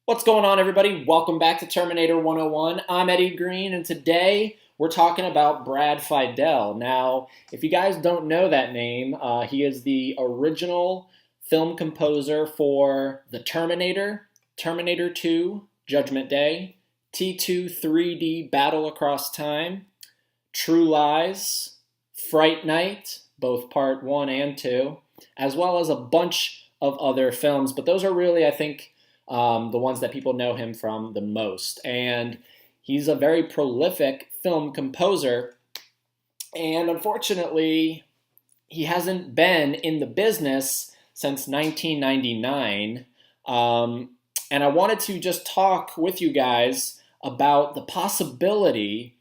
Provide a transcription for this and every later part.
What's going on, everybody? Welcome back to Terminator 101. I'm Eddie Green, and today we're talking about Brad Fiedel. Now, if you guys don't know that name, he is the original film composer for The Terminator, Terminator 2, Judgment Day, T2 3D Battle Across Time, True Lies, Fright Night, both part 1 and 2, as well as a bunch of other films. But those are really, I think, the ones that people know him from the most. And he's a very prolific film composer. And unfortunately, he hasn't been in the business since 1999. And I wanted to just talk with you guys about the possibility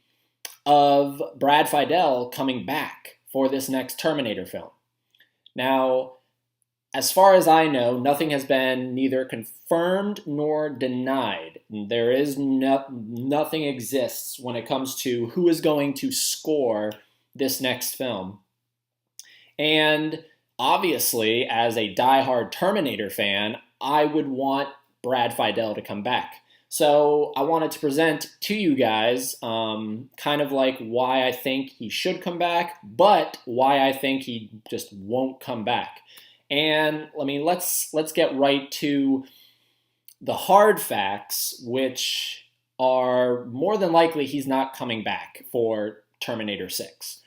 of Brad Fiedel coming back for this next Terminator film. Now, as far as I know, nothing has been neither confirmed nor denied. There is nothing exists when it comes to who is going to score this next film. And obviously, as a diehard Terminator fan, I would want Brad Fiedel to come back. So I wanted to present to you guys kind of like why I think he should come back, but why I think he just won't come back. And let's get right to the hard facts, which are more than likely he's not coming back for Terminator 6.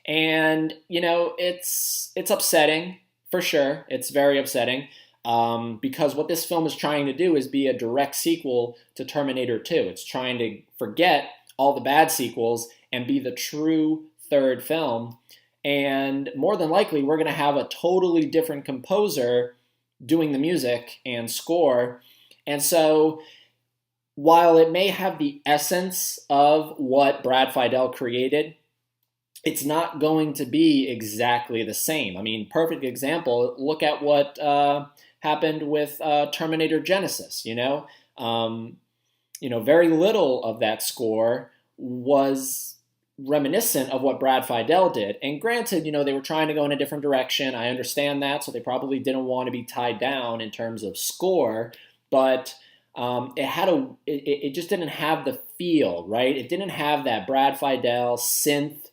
And, it's upsetting, for sure. It's very upsetting because what this film is trying to do is be a direct sequel to Terminator 2. It's trying to forget all the bad sequels and be the true third film. And more than likely, we're going to have a totally different composer doing the music and score. And so while it may have the essence of what Brad Fiedel created, it's not going to be exactly the same. I mean, perfect example, look at what happened with Terminator Genesis, very little of that score was reminiscent of what Brad Fiedel did. And granted, they were trying to go in a different direction. I understand that, so they probably didn't want to be tied down in terms of score, but it just didn't have the feel, right? It didn't have that Brad Fiedel synth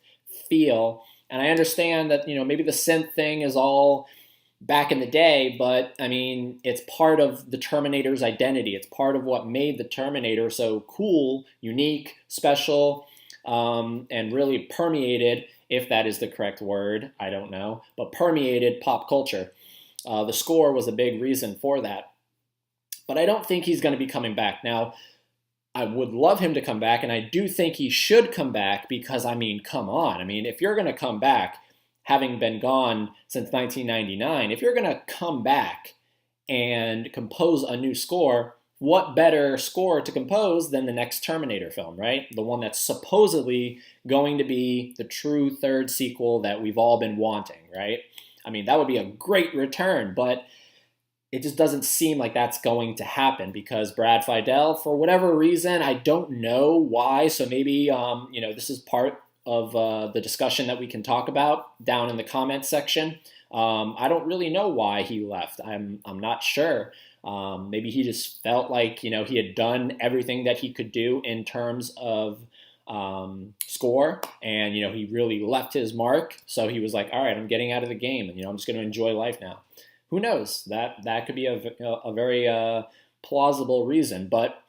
feel. And I understand that, maybe the synth thing is all back in the day, but I mean, it's part of the Terminator's identity. It's part of what made the Terminator so cool, unique, special, and really permeated, if that is the correct word, I don't know, but permeated pop culture. The score was a big reason for that. But I don't think he's going to be coming back. Now, I would love him to come back, and I do think he should come back because, come on. If you're going to come back, having been gone since 1999, if you're going to come back and compose a new score, what better score to compose than the next Terminator film, right? The one that's supposedly going to be the true third sequel that we've all been wanting, right? That would be a great return, but it just doesn't seem like that's going to happen because Brad Fiedel, for whatever reason, I don't know why, so maybe, this is part of the discussion that we can talk about down in the comments section. I don't really know why he left. I'm not sure. Maybe he just felt like, he had done everything that he could do in terms of score, and, he really left his mark. So he was like, all right, I'm getting out of the game, and, I'm just going to enjoy life now. Who knows? That could be a very plausible reason. But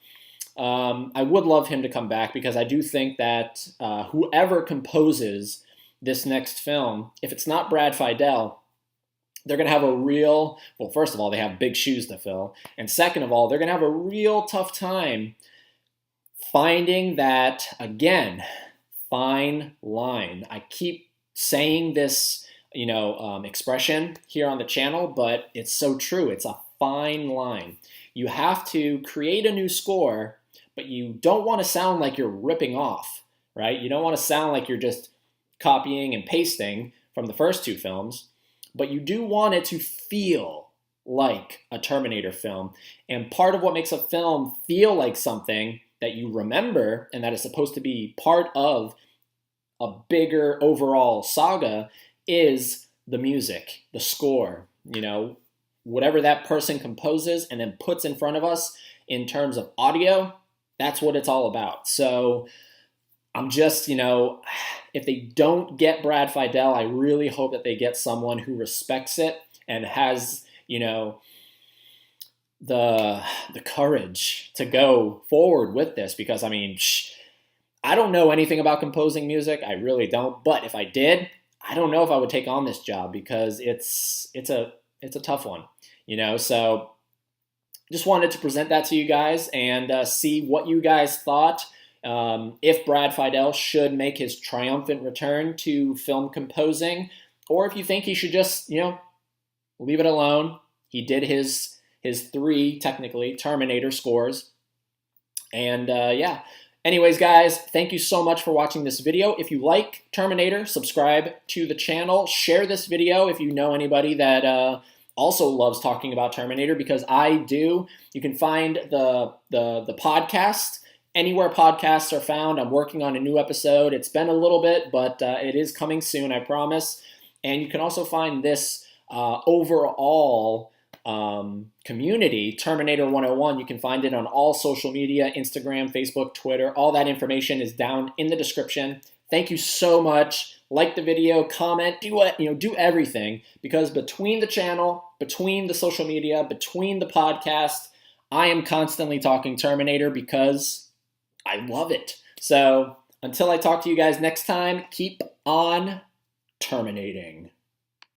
I would love him to come back because I do think that whoever composes this next film, if it's not Brad Fiedel, they're going to have first of all, they have big shoes to fill. And second of all, they're going to have a real tough time finding that, again, fine line. I keep saying this, expression here on the channel, but it's so true. It's a fine line. You have to create a new score, but you don't want to sound like you're ripping off, right? You don't want to sound like you're just copying and pasting from the first two films. But you do want it to feel like a Terminator film. And part of what makes a film feel like something that you remember and that is supposed to be part of a bigger overall saga is the music, the score. whatever that person composes and then puts in front of us in terms of audio, that's what it's all about. So I'm just, if they don't get Brad Fiedel, I really hope that they get someone who respects it and has, the courage to go forward with this, because I mean, I don't know anything about composing music. I really don't. But if I did, I don't know if I would take on this job, because it's a tough one, So just wanted to present that to you guys and see what you guys thought. If Brad Fiedel should make his triumphant return to film composing, or if you think he should just, leave it alone. He did his 3, technically, Terminator scores. And yeah. Anyways, guys, thank you so much for watching this video. If you like Terminator, subscribe to the channel. Share this video if you know anybody that also loves talking about Terminator, because I do. You can find the podcast anywhere podcasts are found. I'm working on a new episode. It's been a little bit, but it is coming soon, I promise. And you can also find this overall community, Terminator 101. You can find it on all social media, Instagram, Facebook, Twitter. All that information is down in the description. Thank you so much. Like the video, comment, do everything, because between the channel, between the social media, between the podcast, I am constantly talking Terminator because I love it. So until I talk to you guys next time, keep on terminating.